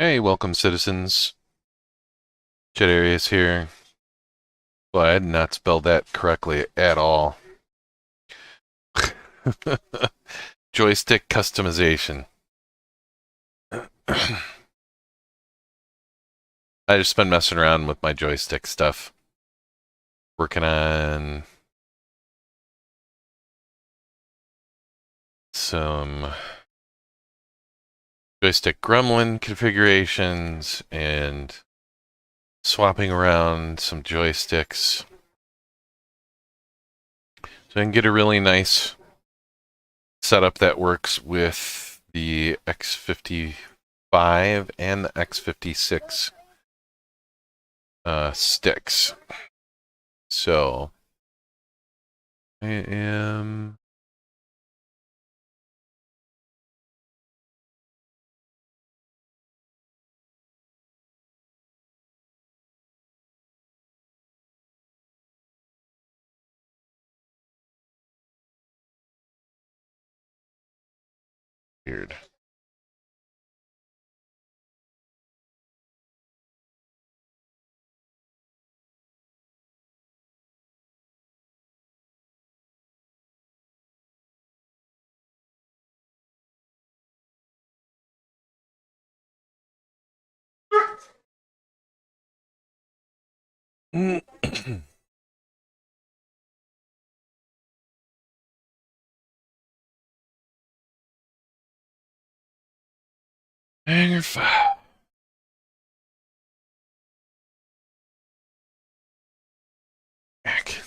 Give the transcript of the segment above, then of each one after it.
Hey, welcome citizens. Chat Areas here. Well, I had not spelled that correctly at all. Joystick customization. I just been messing around with my joystick stuff. Working on some joystick Gremlin configurations and swapping around some joysticks. So I can get a really nice setup that works with the X55 and the X56 sticks. So I am weird. Hanger 5. Heck.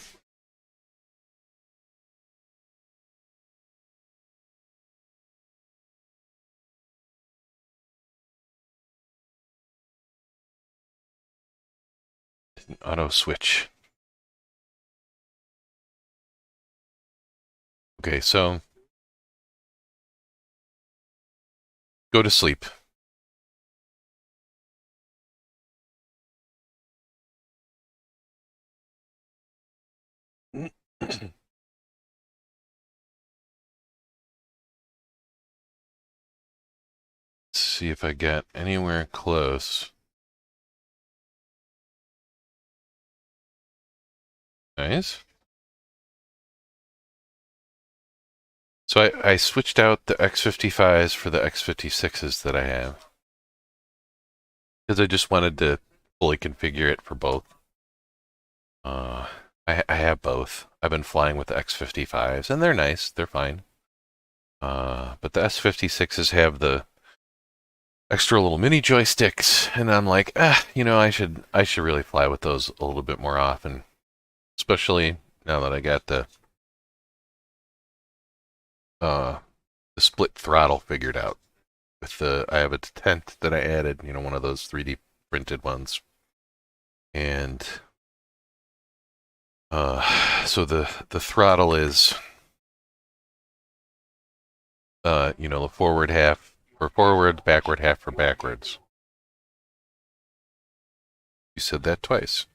Auto switch. Okay, so go to sleep. See if I get anywhere close. Nice. So I switched out the X55s for the X56s that I have. Because I just wanted to fully configure it for both. Uh, I have both. I've been flying with the X55s, and they're nice. They're fine. But the S56s have the extra little mini joysticks, and I'm like, I should really fly with those a little bit more often, especially now that I got uh the split throttle figured out. I have a tent that I added, one of those 3D printed ones, and so the throttle is the forward half for forward, backward half for backwards. You said that twice.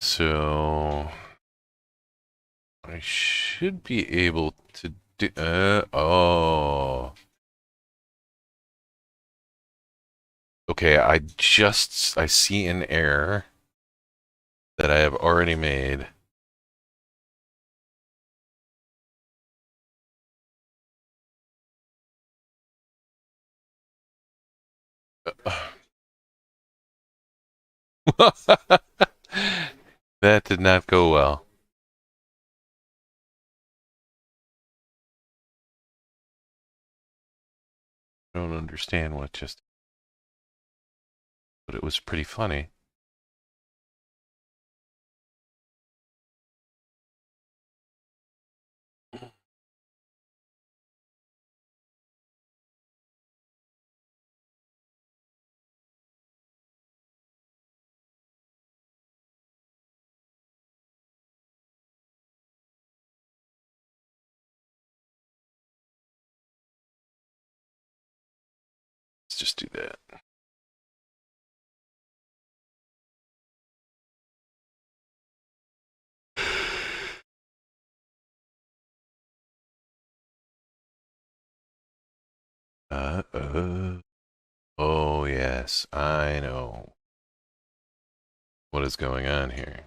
So I should be able to do. Oh. Okay, I see an error that I have already made. That did not go well. I don't understand what just, but it was pretty funny. Let's just do that. Oh, yes, I know what is going on here.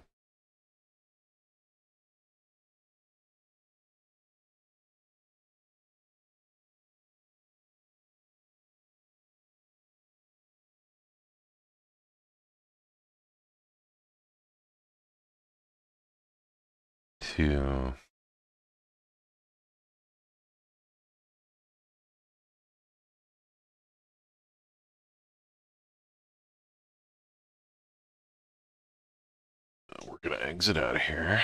To we're gonna exit out of here.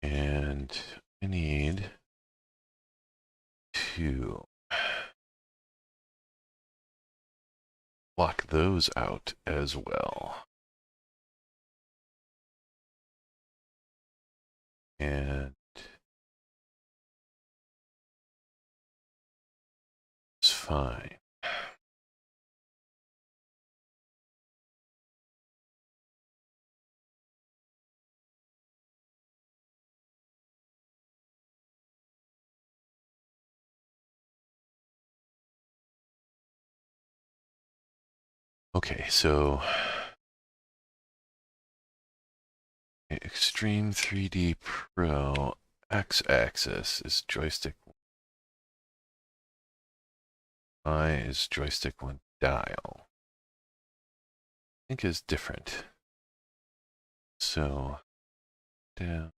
And I need to block those out as well. And it's fine. Okay, so Extreme 3D Pro X-axis is joystick. Y is joystick 1 dial. I think is different. So down.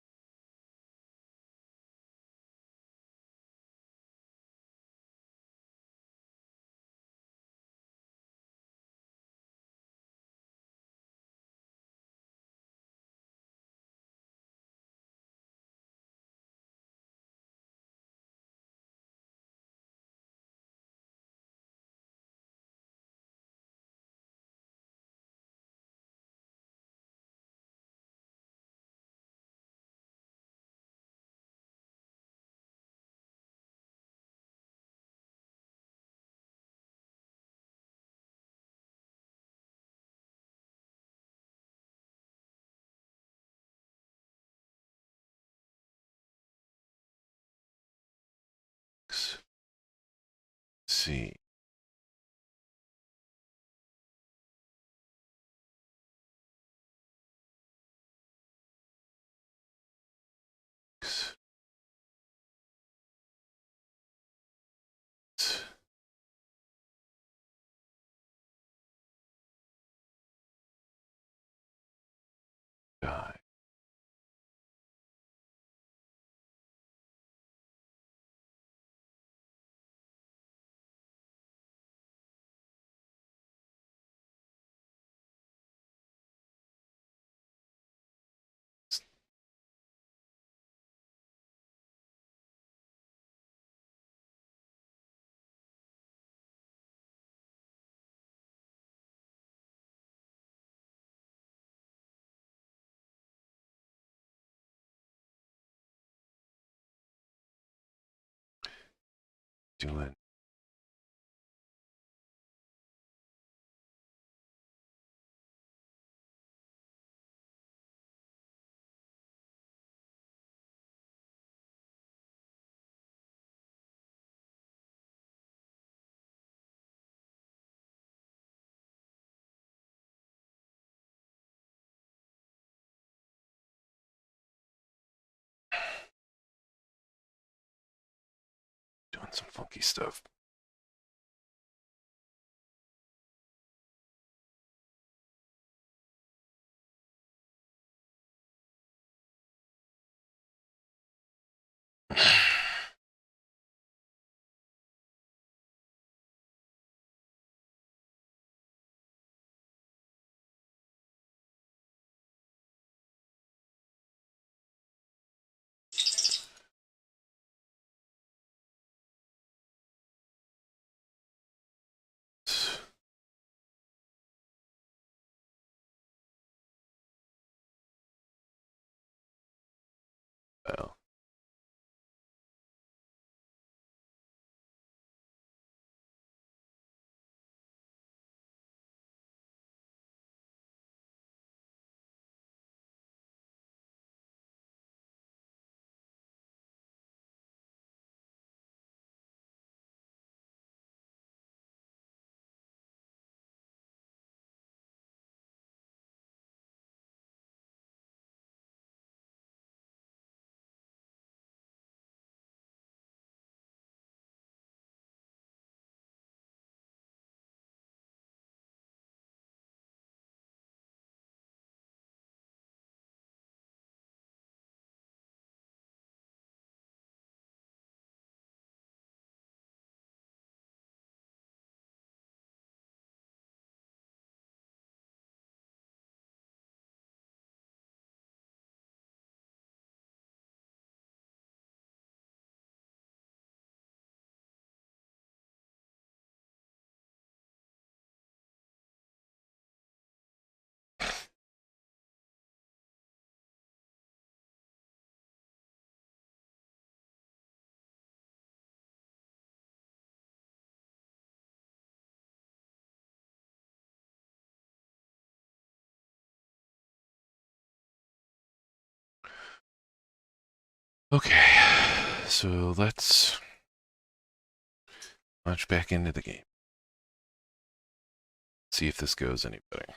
C. Die. Doing. Doing some funky stuff. Well, Okay, so let's launch back into the game. See if this goes any better.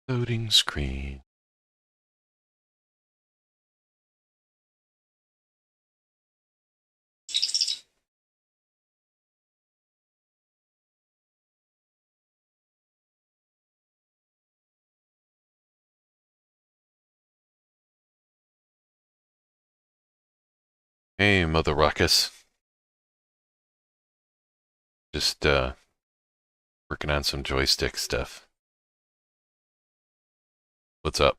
Loading screen. Hey, Mother Ruckus. Just working on some joystick stuff. What's up?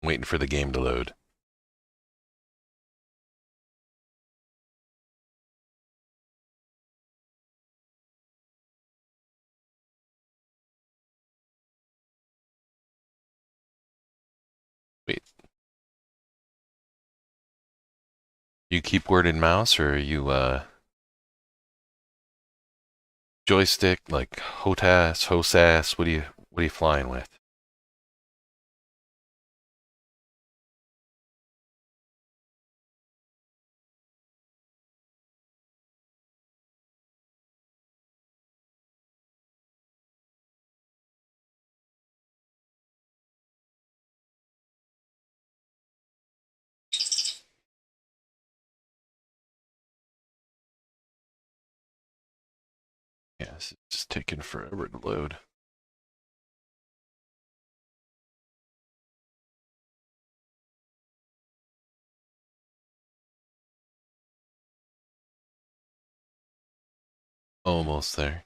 Waiting for the game to load. Wait. You keyboard and mouse, or are you joystick like HOTAS, HOSAS? What are you flying with? Yes, it's just taking forever to load. Almost there.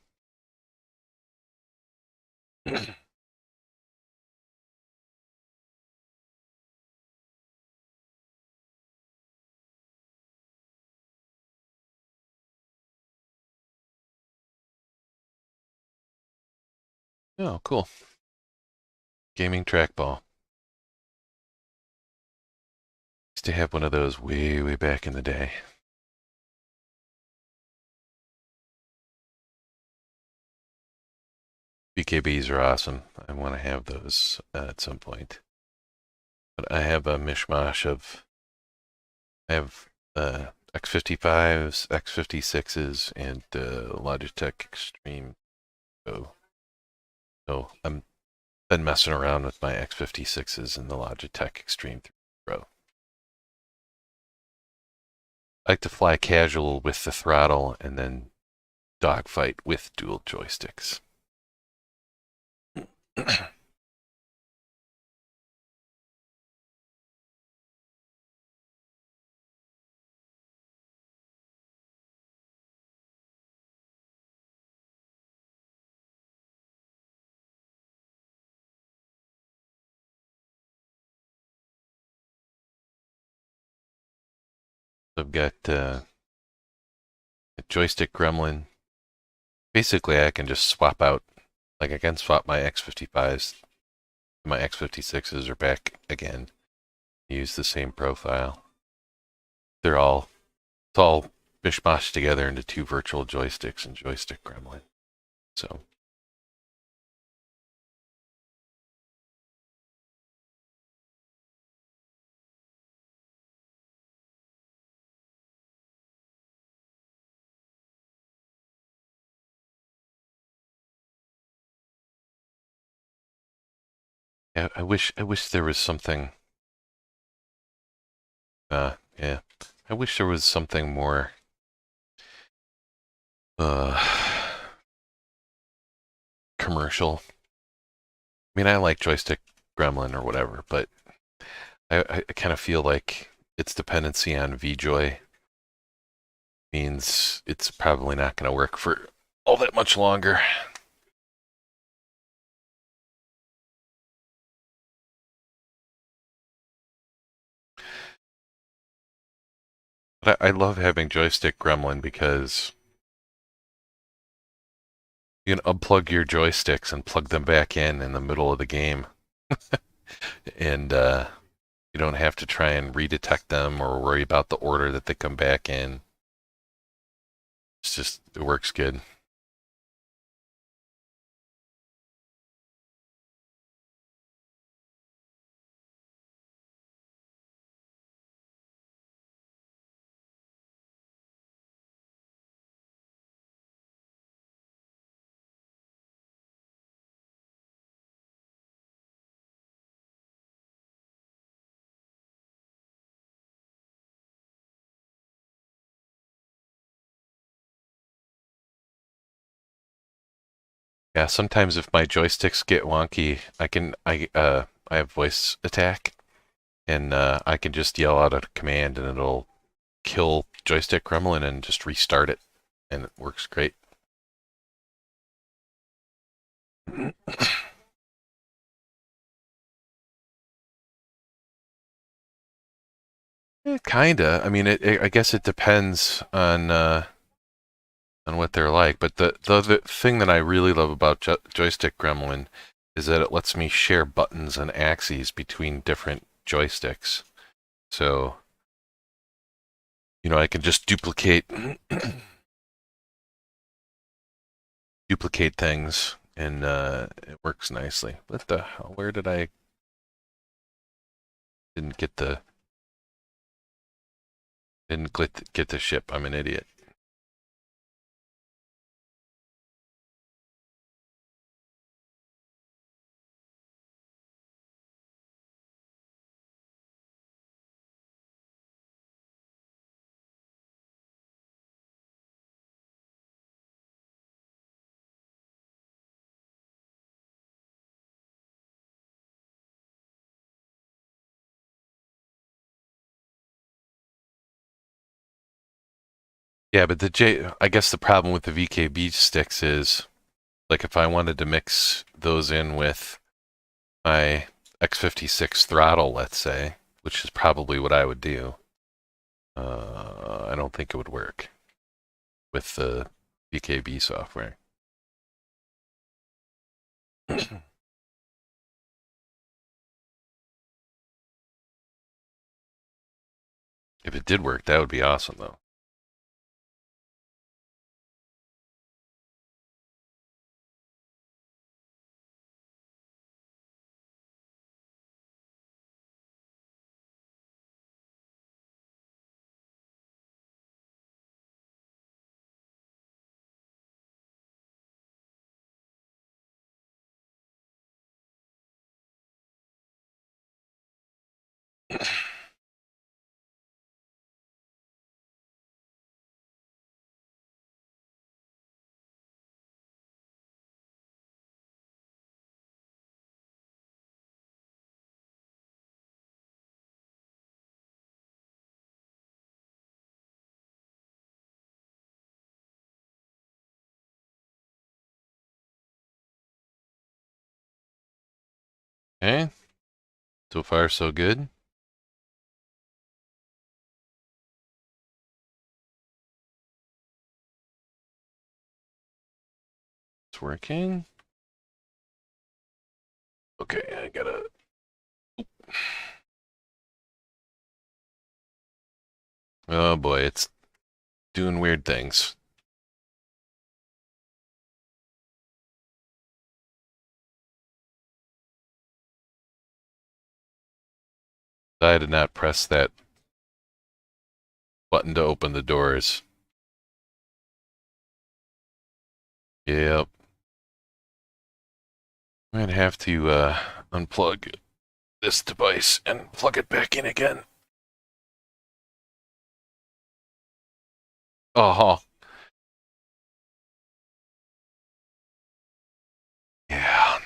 Oh, cool. Gaming trackball. Used to have one of those way, way back in the day. BKBs are awesome. I want to have those at some point. But I have a mishmash of, I have X55s, X56s, and Logitech Extreme Go. So I'm been messing around with my X56s and the Logitech Extreme 3 Pro. I like to fly casual with the throttle and then dogfight with dual joysticks. I've got a joystick Gremlin. Basically, I can just swap out, like I can swap my X55s, my X56s are back again. Use the same profile. They're all, it's all mishmashed together into two virtual joysticks and joystick Gremlin. So yeah, I wish there was something. Yeah, I wish there was something more. Uh, commercial. I mean, I like joystick Gremlin or whatever, but I kind of feel like its dependency on VJoy means it's probably not going to work for all that much longer. But I love having Joystick Gremlin because you can unplug your joysticks and plug them back in the middle of the game. And you don't have to try and redetect them or worry about the order that they come back in. It's just, it works good. Yeah, sometimes if my joysticks get wonky, I have voice attack, and I can just yell out a command and it'll kill Joystick Gremlin and just restart it, and it works great. Kinda. I mean, I guess it depends on what they're like. But the thing that I really love about Joystick Gremlin is that it lets me share buttons and axes between different joysticks. So, I can just duplicate things, and it works nicely. What the hell? Where did I didn't get the didn't get the ship? I'm an idiot. Yeah, but I guess the problem with the VKB sticks is, like, if I wanted to mix those in with my X56 throttle, let's say, which is probably what I would do, I don't think it would work with the VKB software. If it did work, that would be awesome, though. Okay, so far so good. It's working. Okay, I gotta. Oh boy, it's doing weird things. I did not press that button to open the doors. Yep. I'm gonna have to unplug this device and plug it back in again. Oh, yeah.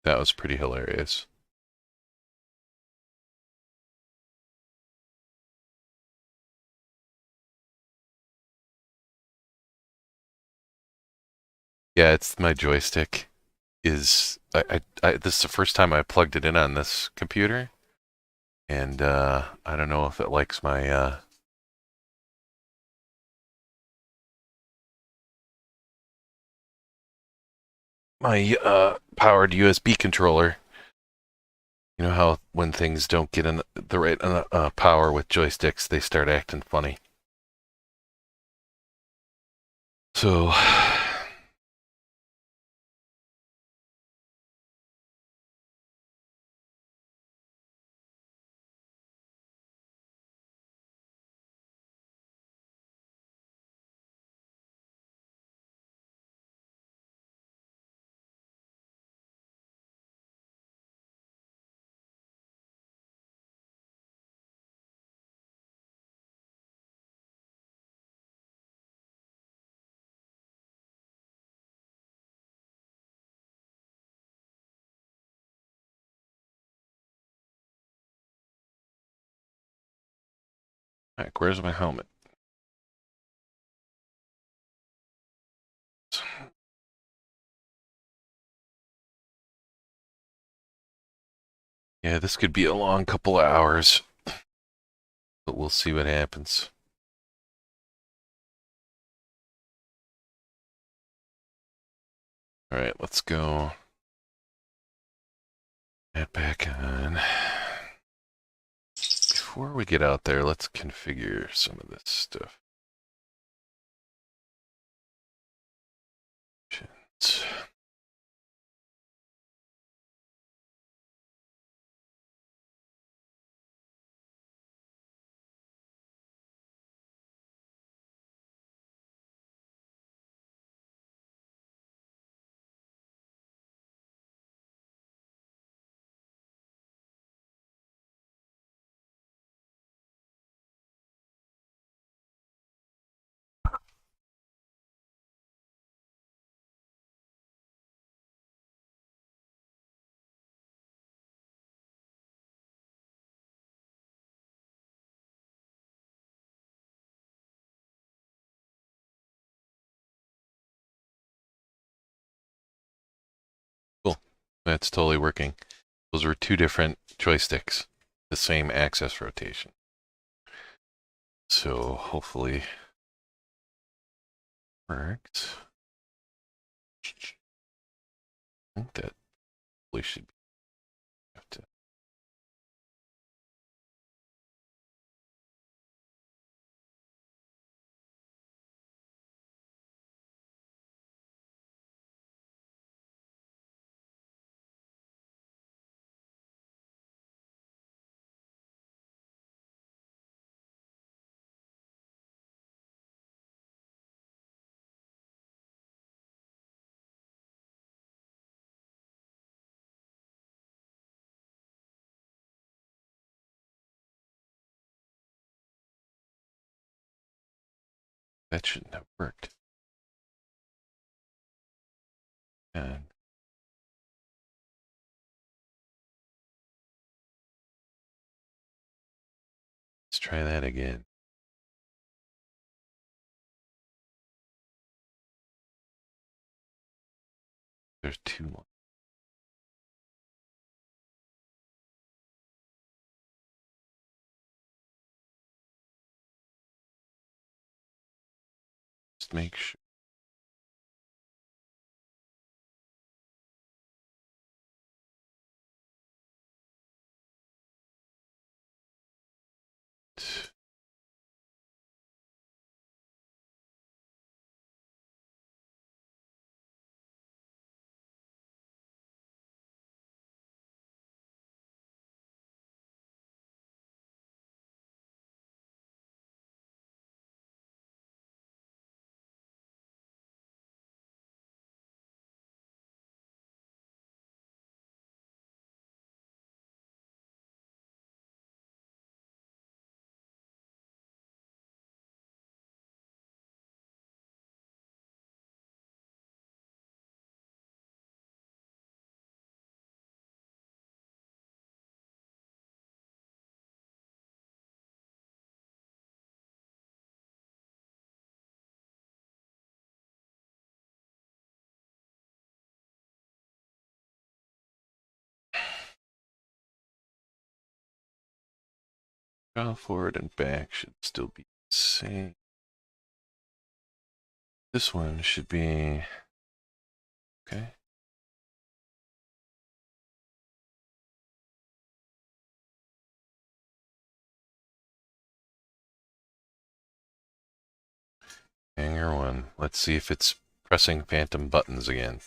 That was pretty hilarious. Yeah, it's my joystick. This is the first time I plugged it in on this computer, and I don't know if it likes my powered USB controller. You know how when things don't get in the right power with joysticks, they start acting funny. So, heck, where's my helmet? Yeah, this could be a long couple of hours, but we'll see what happens. All right, let's go. Add back on. Before we get out there, let's configure some of this stuff. Cool. That's totally working. Those were two different joysticks, the same axis rotation. So hopefully works. I think that we should have to. That shouldn't have worked. And let's try that again. There's two more. Just make sure. Forward and back should still be the same. This one should be okay. Hanger one. Let's see if it's pressing phantom buttons again.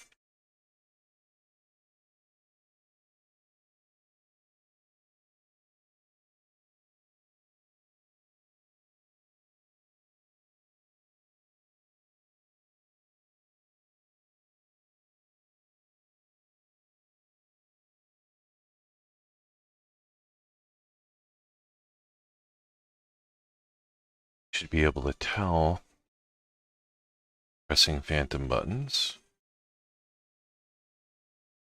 Should be able to tell pressing phantom buttons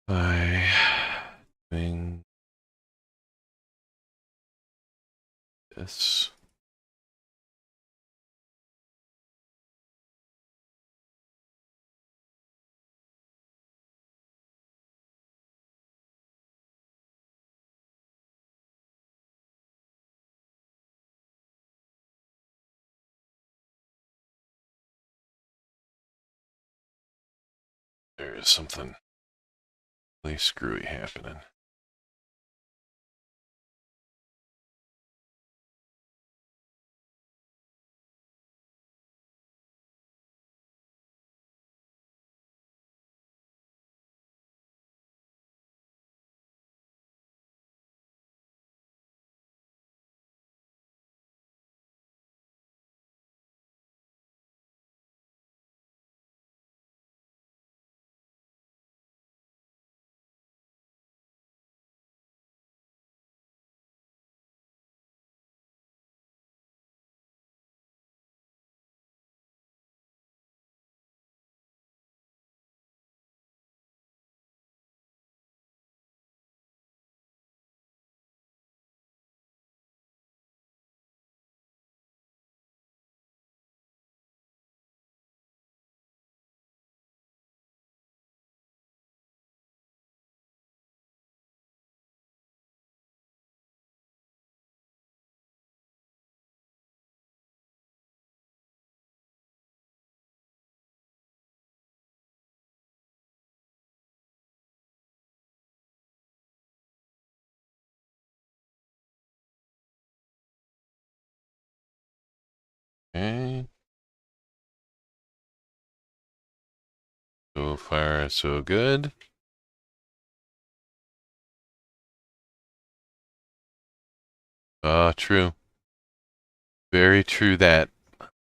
by doing this. There's something really screwy happening. Okay. So far, so good. True. Very true that.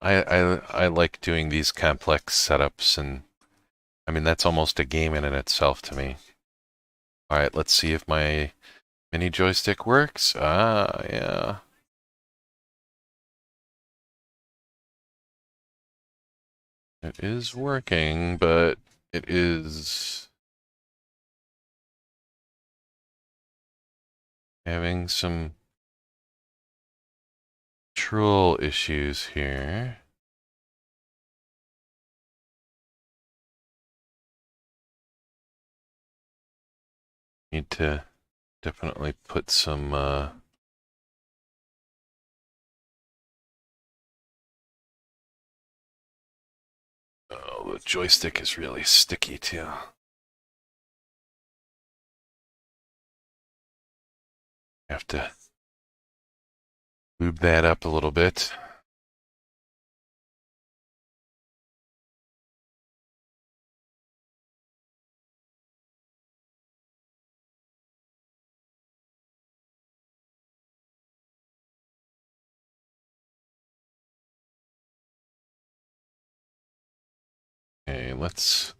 I like doing these complex setups, and I mean that's almost a game in itself to me. All right, let's see if my mini joystick works. Ah, yeah. It is working, but it is having some control issues here. Need to definitely put some oh, the joystick is really sticky too. Have to lube that up a little bit. Okay, let's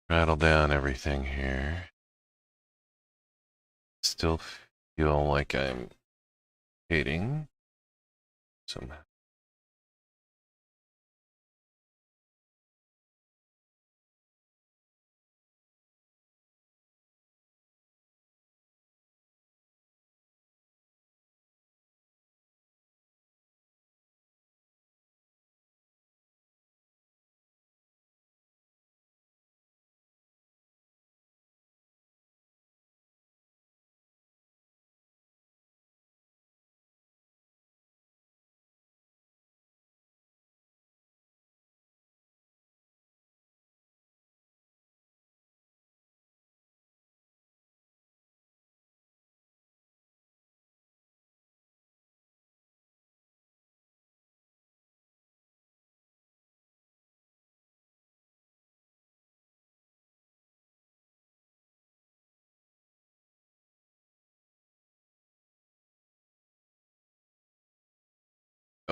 rattle down everything here. Still feel like I'm hating some.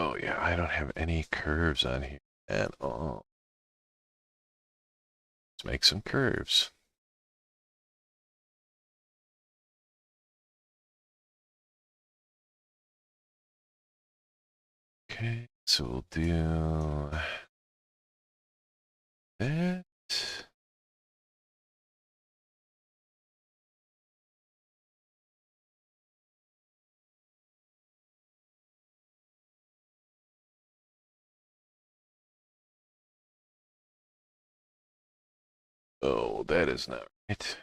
Oh yeah, I don't have any curves on here at all. Let's make some curves. Okay, so we'll do that. Oh, that is not right.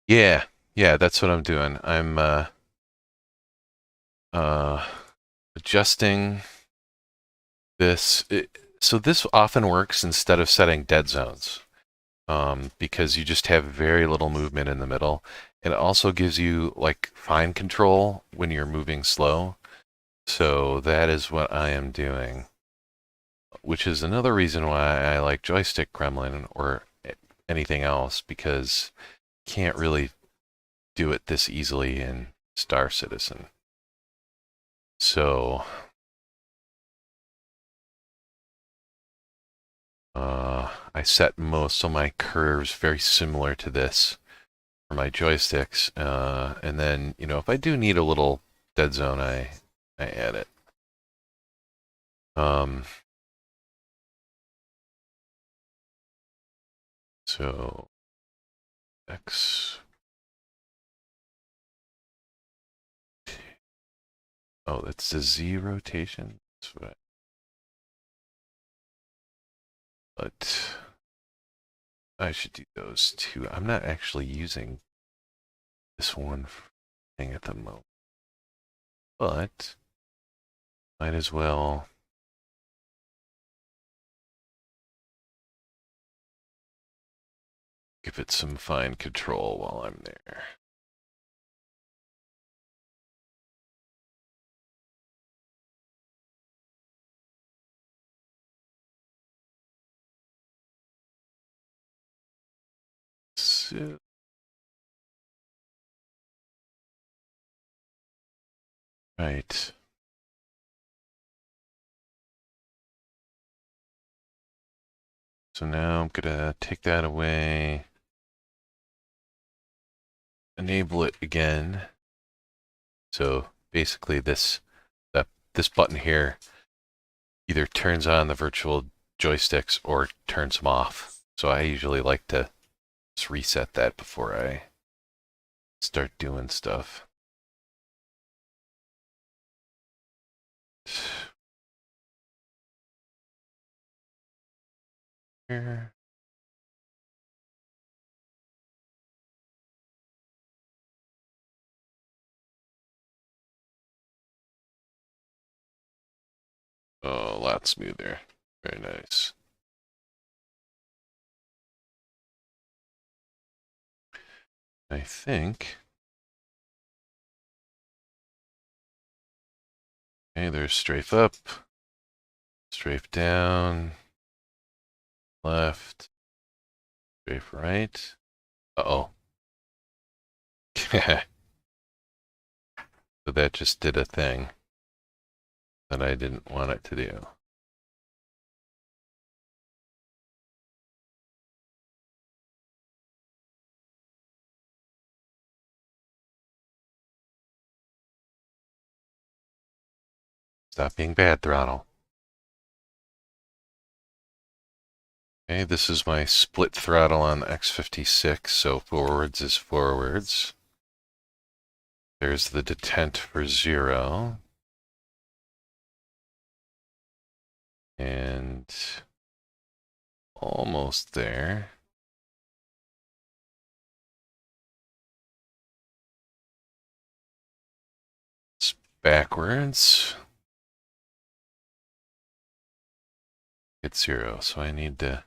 Yeah, yeah, that's what I'm doing. I'm uh, adjusting this. So this often works instead of setting dead zones, because you just have very little movement in the middle. It also gives you like fine control when you're moving slow. So that is what I am doing, which is another reason why I like Joystick Gremlin or anything else, because you can't really do it this easily in Star Citizen. So I set most of my curves very similar to this for my joysticks. And then, you know, if I do need a little dead zone, I add it. So X. Oh, that's the Z rotation. That's what but I should do those two. I'm not actually using this one thing at the moment, but might as well give it some fine control while I'm there. So, right. So now I'm gonna take that away, enable it again. So basically this button here either turns on the virtual joysticks or turns them off. So I usually like to just reset that before I start doing stuff. Here. Oh, a lot smoother. Very nice. I think. Okay, there's strafe up, strafe down, left, strafe right. Uh-oh. So that just did a thing that I didn't want it to do. Stop being bad, throttle. Okay, this is my split throttle on the X56, so forwards is forwards. There's the detent for 0. And almost there. It's backwards. It's 0, so I need to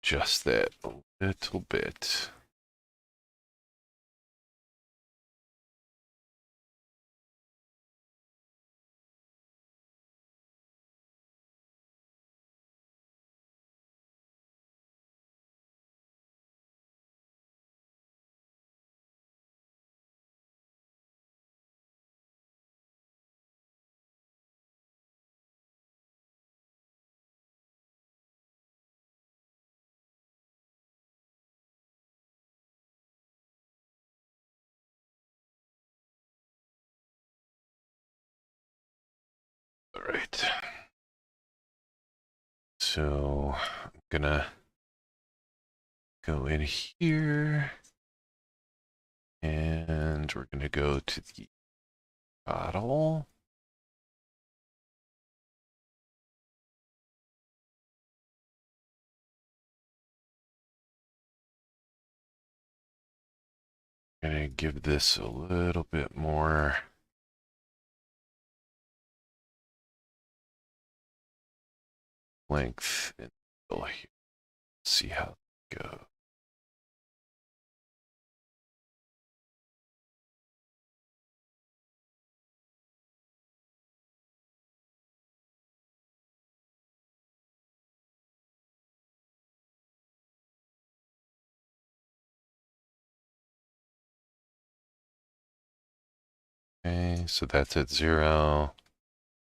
adjust that a little bit. All right. So I'm gonna go in here and we're gonna go to the bottle. I'm gonna give this a little bit more length in the middle here. See how it goes. Okay, so that's at 0.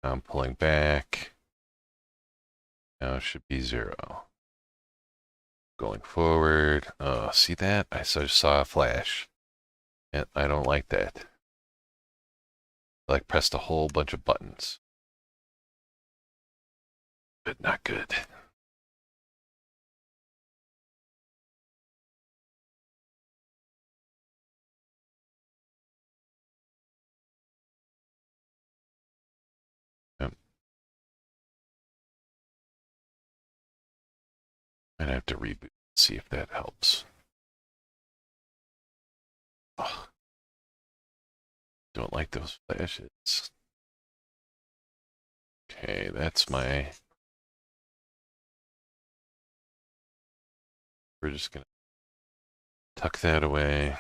Now I'm pulling back. Now it should be 0. Going forward. Oh, see that? I just saw a flash. And I don't like that. I like pressed a whole bunch of buttons. But not good. Might have to reboot, see if that helps. Oh, don't like those flashes. Okay, that's my... We're just gonna tuck that away.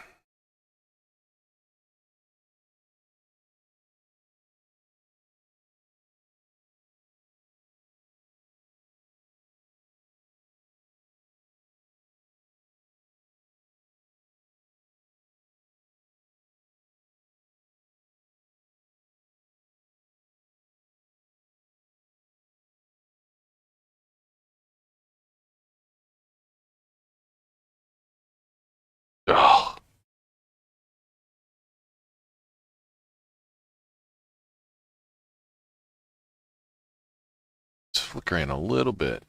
Oh, it's flickering a little bit.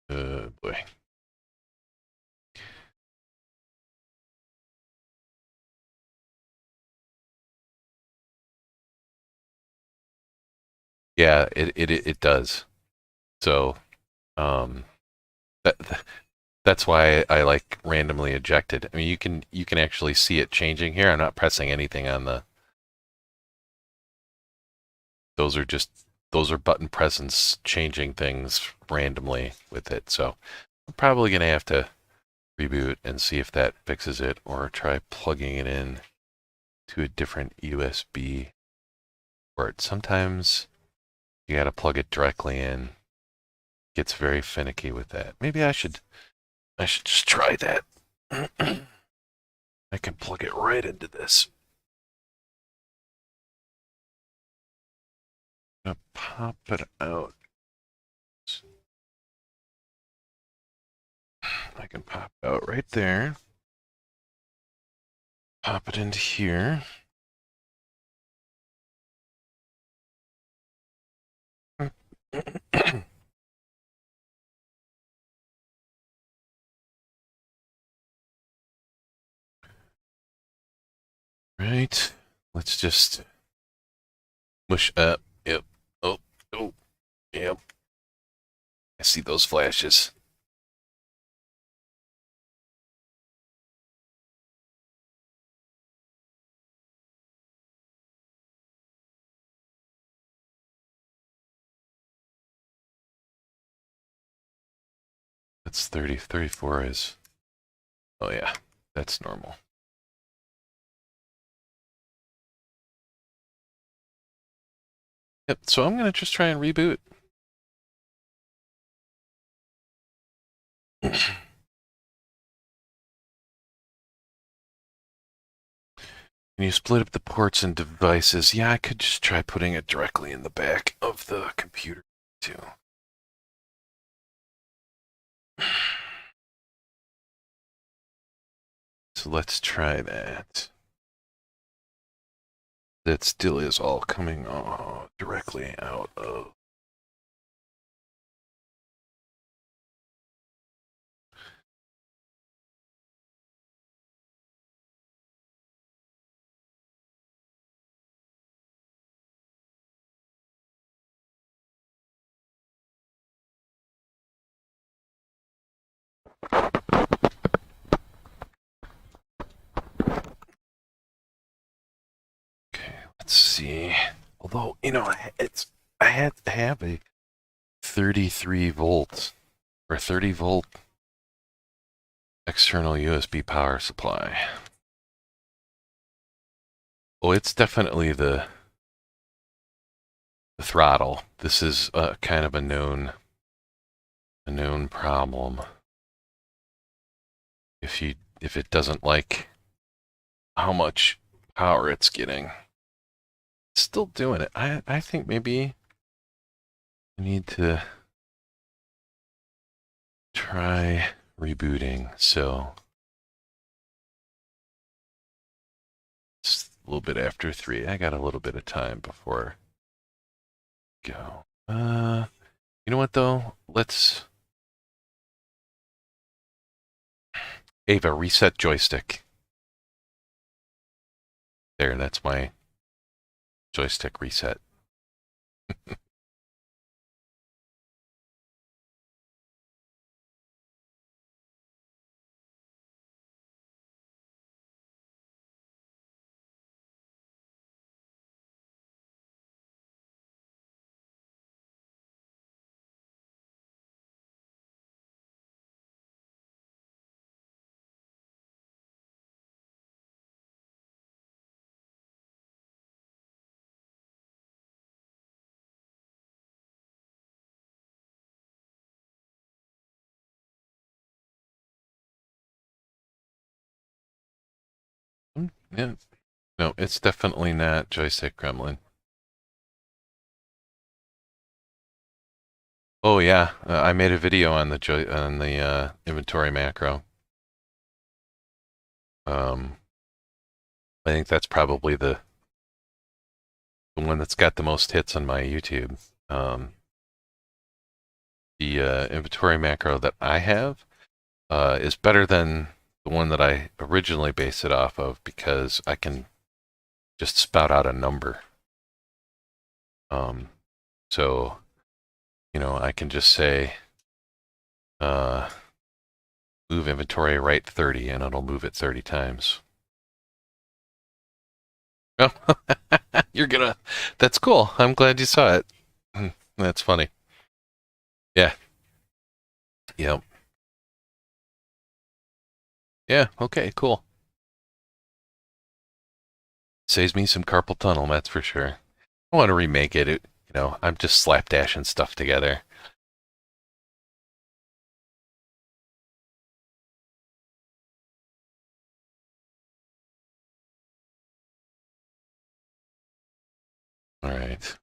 Boy. Yeah, it does. So, that that's why I like randomly ejected. I mean, you can actually see it changing here. I'm not pressing anything on the... Those are button presses changing things randomly with it. So I'm probably gonna have to reboot and see if that fixes it, or try plugging it in to a different USB port. Sometimes you gotta plug it directly in. It gets very finicky with that. Maybe I should just try that. I can plug it right into this. I'm gonna pop it out. I can pop it out right there. Pop it into here. Right. Let's just mush up. Yep. Oh, oh, yep. I see those flashes. That's 30, 34 is... Oh yeah, that's normal. Yep, so I'm going to just try and reboot. Can you split up the ports and devices? Yeah, I could just try putting it directly in the back of the computer, too. So let's try that. That still is all coming directly out of... Okay, let's see. Although, you know, I have a 33 volt or 30 volt external USB power supply. Oh, it's definitely the throttle. This is kind of a known problem. If it doesn't like how much power it's getting, it's still doing it. I think maybe I need to try rebooting. So it's a little bit after 3. I got a little bit of time before go. You know what though? Let's Ava reset joystick. There, that's my joystick reset. Yeah. No, it's definitely not joystick Gremlin. Oh yeah, I made a video on the inventory macro. Um, I think that's probably the one that's got the most hits on my YouTube. The inventory macro that I have is better than the one that I originally based it off of because I can just spout out a number. So, you know, I can just say, move inventory right 30 and it'll move it 30 times. Oh, that's cool. I'm glad you saw it. That's funny. Yeah. Yep. Yeah. Okay, cool. Saves me some carpal tunnel, that's for sure. I want to remake it. You know, I'm just slapdashing stuff together. All right.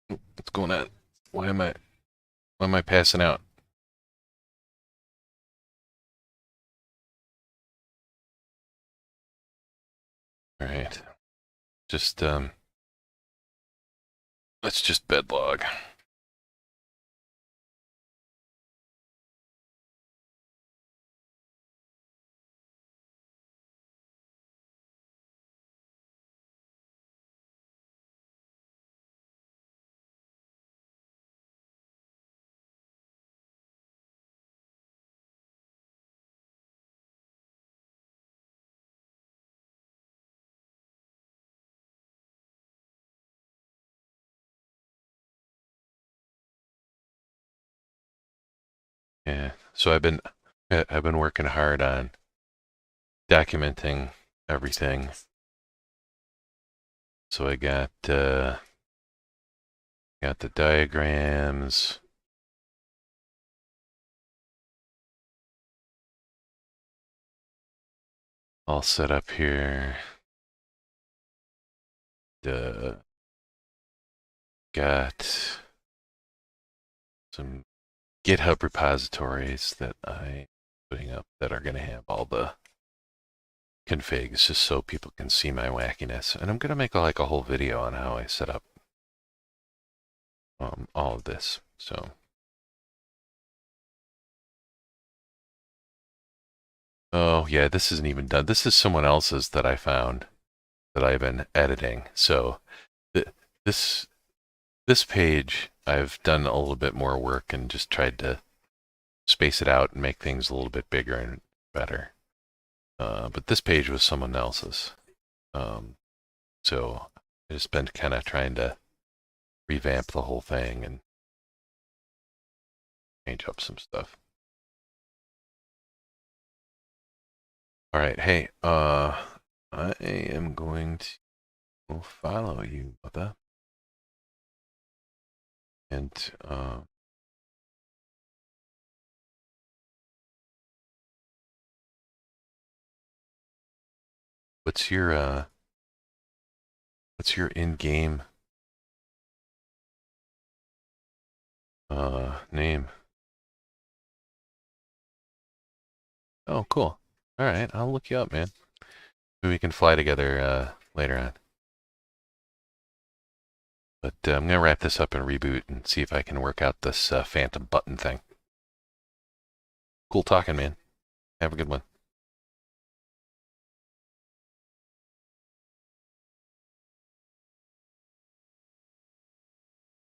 What's going on? Why am I passing out? All right. Just let's just bed log. Yeah. So I've been working hard on documenting everything. So I got the diagrams. All set up here. Got some GitHub repositories that I'm putting up that are going to have all the configs just so people can see my wackiness. And I'm going to make like a whole video on how I set up all of this. So, oh yeah, this isn't even done. This is someone else's that I found that I've been editing. So th this this page I've done a little bit more work and just tried to space it out and make things a little bit bigger and better. But this page was someone else's. So I just been kind of trying to revamp the whole thing and change up some stuff. All right, hey, I am going to follow you, mother. And what's your in-game name? Oh, cool. All right, I'll look you up, man. Maybe we can fly together later on. But I'm gonna wrap this up and reboot and see if I can work out this phantom button thing. Cool talking, man. Have a good one.